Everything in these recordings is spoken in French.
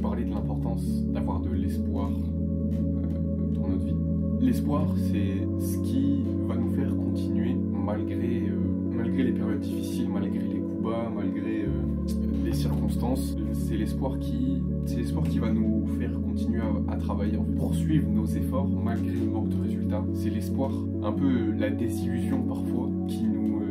parler de l'importance d'avoir de l'espoir dans notre vie. L'espoir, c'est ce qui va nous faire continuer malgré les périodes difficiles, malgré les coups bas, malgré les circonstances. C'est l'espoir qui va nous faire continuer à travailler, en fait, poursuivre nos efforts malgré le manque de résultats. C'est l'espoir, un peu la désillusion parfois, qui nous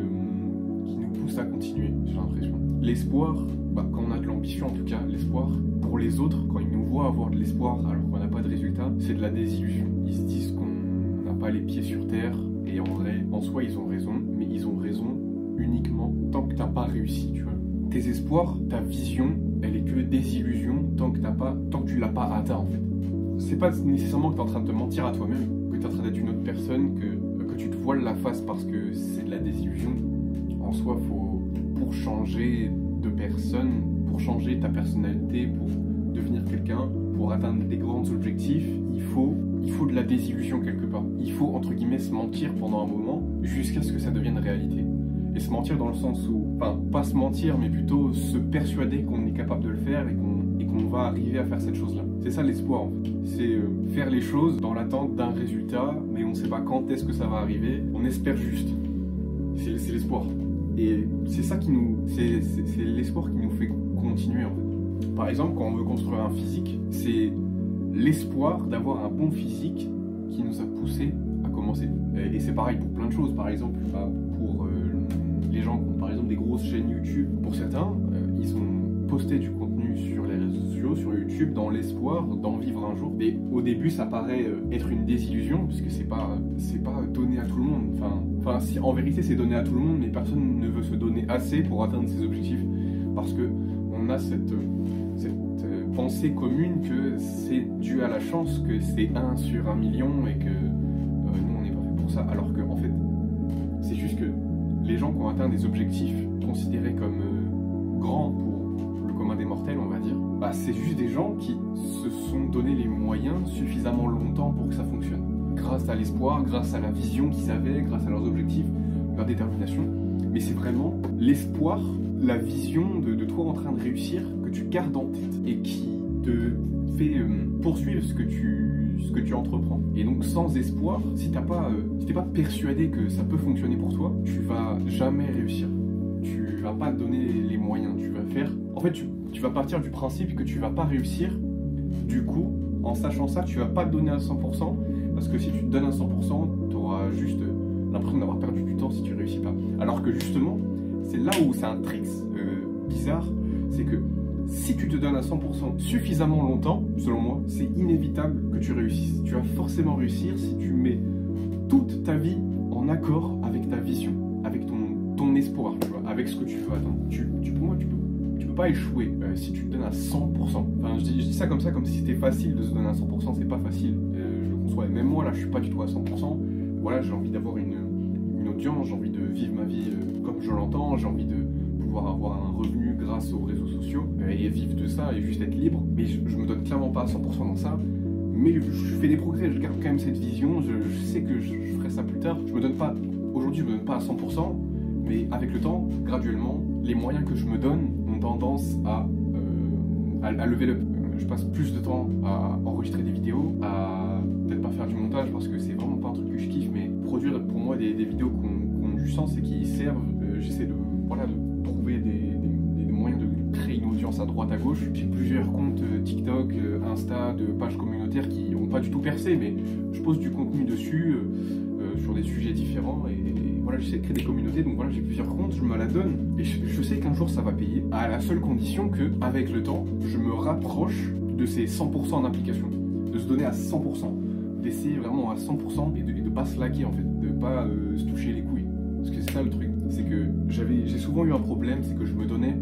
pousse à continuer, j'ai l'impression. L'espoir, quand on a de l'ambition en tout cas, l'espoir pour les autres, quand ils nous voient avoir de l'espoir alors qu'on n'a pas de résultats, c'est de la désillusion. Ils se disent qu'on n'a pas les pieds sur terre, et en vrai, en soi ils ont raison, mais ils ont raison uniquement tant que t'as pas réussi, tu vois. Tes espoirs, ta vision, elle est que désillusion tant que tu l'as pas atteint en fait. C'est pas nécessairement que t'es en train de te mentir à toi-même, que t'es en train d'être une autre personne, que tu te voiles la face parce que c'est de la désillusion. En soi, pour changer de personne, pour changer ta personnalité, pour devenir quelqu'un, pour atteindre des grands objectifs, il faut de la désillusion quelque part. Il faut, entre guillemets, se mentir pendant un moment jusqu'à ce que ça devienne réalité. Et se mentir dans le sens où, enfin, pas se mentir, mais plutôt se persuader qu'on est capable de le faire et qu'on va arriver à faire cette chose-là. C'est ça l'espoir, en fait. C'est faire les choses dans l'attente d'un résultat, mais on ne sait pas quand est-ce que ça va arriver. On espère juste. C'est l'espoir. Et c'est ça c'est l'espoir qui nous fait continuer, en fait. Par exemple, quand on veut construire un physique, c'est l'espoir d'avoir un bon physique qui nous a poussé à commencer. Et c'est pareil pour plein de choses. Par exemple, pour les gens qui ont par exemple des grosses chaînes YouTube, pour certains, ils ont posté du contenu sur les réseaux sociaux, sur YouTube, dans l'espoir d'en vivre un jour. Et au début, ça paraît être une désillusion, puisque c'est pas donné à tout le monde. Enfin, si, en vérité, c'est donné à tout le monde, mais personne ne veut se donner assez pour atteindre ses objectifs. Parce que on a cette pensée commune que c'est dû à la chance, que c'est 1 sur 1 million et que nous, on n'est pas fait pour ça. Alors que, en fait, c'est juste que les gens qui ont atteint des objectifs considérés comme grands pour le commun des mortels, on va dire, c'est juste des gens qui se sont donné les moyens suffisamment longtemps pour que ça fonctionne. Grâce à l'espoir, grâce à la vision qu'ils avaient, grâce à leurs objectifs, leur détermination. Mais c'est vraiment l'espoir, la vision de toi en train de réussir que tu gardes en tête et qui te fait poursuivre ce que tu entreprends. Et donc sans espoir, si t'es pas persuadé que ça peut fonctionner pour toi, tu vas jamais réussir. Tu vas pas te donner les moyens. Tu vas partir du principe que tu vas pas réussir. Du coup, en sachant ça, tu vas pas te donner à 100%, parce que si tu te donnes à 100%, tu auras juste l'impression d'avoir perdu du temps si tu réussis pas. Alors que justement, c'est là où c'est un trick bizarre, c'est que si tu te donnes à 100% suffisamment longtemps, selon moi, c'est inévitable que tu réussisses. Tu vas forcément réussir si tu mets toute ta vie en accord avec ta vision, avec ton espoir, tu vois, avec ce que tu veux atteindre. Pour moi, tu peux pas échouer si tu te donnes à 100%. Enfin, je dis ça comme si c'était facile de se donner à 100%, c'est pas facile. Je le conçois. Même moi, là, je suis pas du tout à 100%. Voilà, j'ai envie d'avoir une audience, j'ai envie de vivre ma vie comme je l'entends, j'ai envie de pouvoir avoir un revenu grâce aux réseaux sociaux et vivre de ça et juste être libre. Mais je me donne clairement pas à 100% dans ça. Mais je fais des progrès, je garde quand même cette vision, je sais que je ferai ça plus tard. Aujourd'hui, je me donne pas à 100%, mais avec le temps, graduellement, les moyens que je me donne ont tendance à lever up. Je passe plus de temps à enregistrer des vidéos, à peut-être pas faire du montage parce que c'est vraiment pas un truc que je kiffe, mais produire pour moi des vidéos qui ont du sens et qui servent. J'essaie de trouver des moyens de créer une audience à droite à gauche. J'ai plusieurs comptes TikTok, Insta, de pages communautaires qui n'ont pas du tout percé, mais je pose du contenu dessus sur des sujets différents et voilà, j'essaie de créer des communautés. Donc voilà, j'ai plusieurs comptes, je me la donne et je sais qu'un jour ça va payer, à la seule condition que, avec le temps, je me rapproche de ces 100% en application, de se donner à 100%, d'essayer vraiment à 100% et de pas se laquer en fait, de pas se toucher les couilles. Parce que c'est ça le truc, c'est que j'ai souvent eu un problème, c'est que je me donnais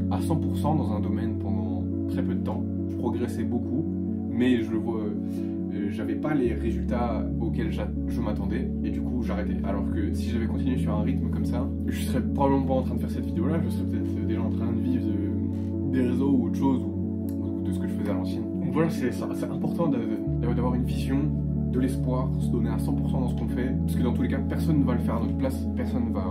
à 100% dans un domaine pendant très peu de temps. Je progressais beaucoup, mais j'avais pas les résultats auxquels je m'attendais, et du coup j'arrêtais. Alors que si j'avais continué sur un rythme comme ça, je serais probablement pas en train de faire cette vidéo là, je serais peut-être déjà en train de vivre des réseaux ou autre chose, ou de ce que je faisais à l'ancienne. Donc voilà, c'est important d'avoir une vision, de l'espoir, se donner à 100% dans ce qu'on fait, parce que dans tous les cas, personne ne va le faire à notre place, personne ne va...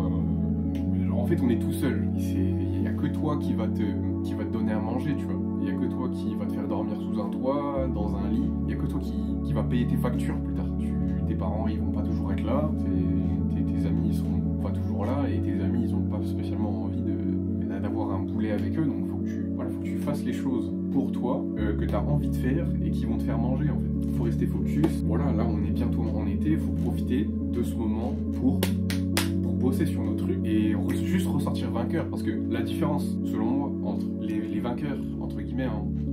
En fait, on est tout seul, il n'y a que toi qui va te donner donner à manger, tu vois. Il n'y a que toi qui va te faire dormir sous un toit, dans un lit. Il n'y a que toi qui va payer tes factures plus tard. Tes parents, ils vont pas toujours être là. Tes amis, ils seront pas toujours là. Et tes amis, ils ont pas spécialement envie d'avoir un boulet avec eux. Donc, faut que tu fasses les choses pour toi, que tu as envie de faire et qui vont te faire manger, en fait. Il faut rester focus. Voilà, là, on est bientôt en été. Il faut profiter de ce moment pour bosser sur nos trucs et juste ressortir vainqueur, parce que la différence selon moi entre les vainqueurs entre guillemets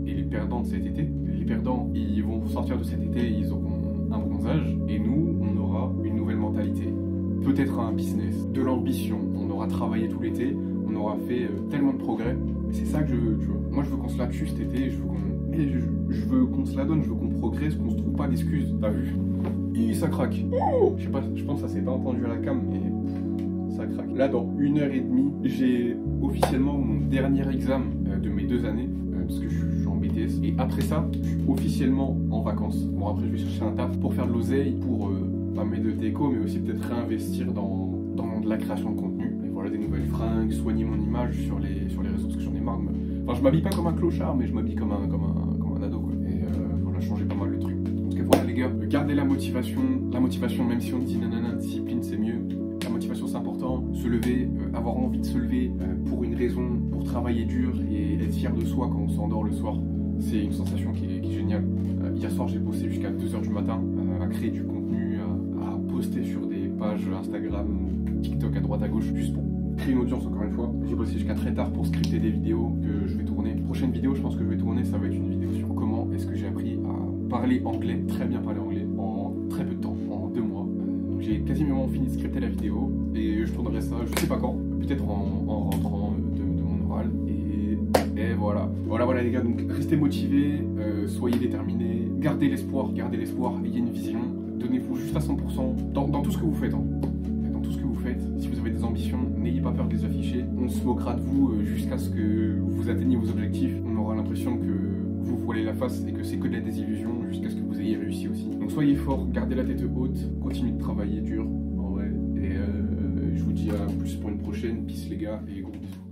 et les perdants de cet été, les perdants ils vont sortir de cet été, ils auront un bronzage et nous on aura une nouvelle mentalité, peut-être un business, de l'ambition, on aura travaillé tout l'été, on aura fait tellement de progrès, et c'est ça que je veux, tu vois. Moi je veux qu'on se la tue cet été, je veux qu'on se la donne, je veux qu'on progresse, qu'on se trouve pas d'excuses, t'as vu? Ça craque. Je sais pas, je pense que ça s'est pas entendu à la cam, mais ça craque. Là, dans 1h30, j'ai officiellement mon dernier examen de mes 2 années, parce que je suis en BTS. Et après ça, je suis officiellement en vacances. Bon, après, je vais chercher un taf pour faire de l'oseille, pour pas mettre de déco, mais aussi peut-être réinvestir dans de la création de contenu. Et voilà, des nouvelles fringues, soigner mon image sur les réseaux, parce que j'en ai marre. Enfin, je m'habille pas comme un clochard, mais je m'habille comme un ado, quoi. Et voilà, changer pas mal le truc. En tout cas, voilà, les gars, gardez la motivation. La motivation, même si on dit nanana, discipline, c'est mieux. La motivation, c'est important. Se lever, avoir envie de se lever pour une raison, pour travailler dur et être fier de soi quand on s'endort le soir. C'est une sensation qui est géniale. Hier soir, j'ai bossé jusqu'à 2h du matin à créer du contenu, à poster sur des pages Instagram, TikTok à droite à gauche, juste pour créer une audience, encore une fois. J'ai bossé jusqu'à très tard pour scripter des vidéos que je vais tourner. Prochaine vidéo, je pense que je vais tourner, ça va être une vidéo sur comment est-ce que j'ai appris à parler anglais, très bien parler anglais, en très peu de temps, en 2 mois. J'ai quasiment fini de scripter la vidéo et je tournerai ça, je sais pas quand, peut-être en rentrant de mon oral. Et voilà. Voilà les gars, donc restez motivés, soyez déterminés, gardez l'espoir, ayez une vision, donnez-vous juste à 100% dans tout ce que vous faites. Dans tout ce que vous faites, si vous avez des ambitions, n'ayez pas peur de les afficher. On se moquera de vous jusqu'à ce que vous atteigniez vos objectifs. On aura l'impression que vous voilez la face et que c'est que de la désillusion jusqu'à ce que vous ayez réussi aussi. Donc soyez forts, gardez la tête haute, continuez de travailler dur en vrai. Et je vous dis à plus pour une prochaine. Peace les gars et gros bisous.